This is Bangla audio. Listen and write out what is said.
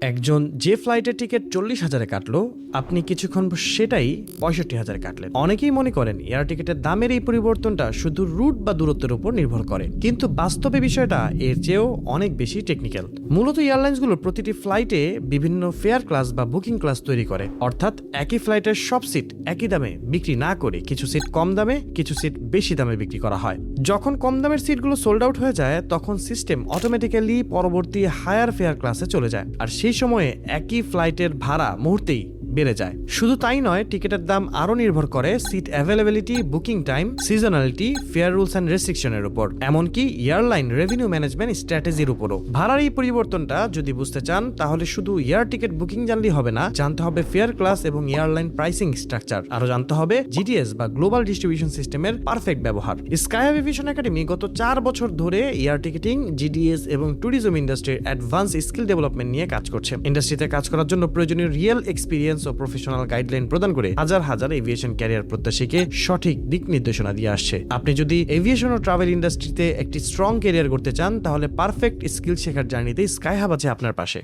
একজন যে ফ্লাইটের টিকিট 40,000-এ কাটলো, আপনি কিছুক্ষণ সেটাই 65,000-এ কাটলেন। অনেকেই মনে করেন এয়ার টিকিটের দামের এই পরিবর্তনটা শুধু রুট বা দূরত্বের উপর নির্ভর করে, কিন্তু বাস্তবে বিষয়টা এর চেয়েও অনেক বেশি টেকনিক্যাল। মূলত এয়ারলাইন্সগুলোর প্রতিটি ফ্লাইটে বিভিন্ন ফেয়ার ক্লাস বা বুকিং ক্লাস তৈরি করে, অর্থাৎ একই ফ্লাইটের সব সিট একই দামে বিক্রি না করে কিছু সিট কম দামে, কিছু সিট বেশি দামে বিক্রি করা হয়। যখন কম দামের সিটগুলো সোল্ড আউট হয়ে যায়, তখন সিস্টেম অটোমেটিক্যালি পরবর্তী হায়ার ফেয়ার ক্লাসে চলে যায়, আর সেই সময়ে একই ফ্লাইটের ভাড়া মুহূর্তেই বেড়ে যায়। শুধু তাই নয়, টিকিটের দাম আরো নির্ভর করে seat availability, booking time, seasonality, fare rules and রেস্ট্রিকশনের উপর, এমনকি এয়ারলাইন রেভিনিউ ম্যানেজমেন্ট স্ট্র্যাটেজির উপরও। ভাড়ার এই পরিবর্তনটা যদি বুঝতে চান, তাহলে শুধু এয়ার টিকিট বুকিং জানলেই হবে না, জানতে হবে ফেয়ার ক্লাস এবং এয়ারলাইন প্রাইসিং স্ট্রাকচার। আরো জানতে হবে জিডিএস বা গ্লোবাল ডিস্ট্রিবিউশন সিস্টেমের পারফেক্ট ব্যবহার। স্কাই এভিয়েশন একাডেমি গত 4 বছর ধরে এয়ার টিকিটিং, জিডিএস এবং ট্যুরিজম ইন্ডাস্ট্রির অ্যাডভান্স স্কিল ডেভেলপমেন্ট নিয়ে কাজ করছে। ইন্ডাস্ট্রিতে কাজ করার জন্য প্রয়োজনীয় রিয়েল এক্সপিরিয়েন্স ও প্রফেশনাল গাইডলাইন প্রদান করে হাজার হাজার এভিয়েশন ক্যারিয়ার প্রত্যাশীকে সঠিক দিক নির্দেশনা দিয়ে আসছে। আপনি যদি এভিয়েশন ও ট্রাভেল ইন্ডাস্ট্রিতে একটি স্ট্রং ক্যারিয়ার করতে চান, তাহলে পারফেক্ট স্কিল শেখার জার্নিতে স্কাই হাব আছে আপনার পাশে।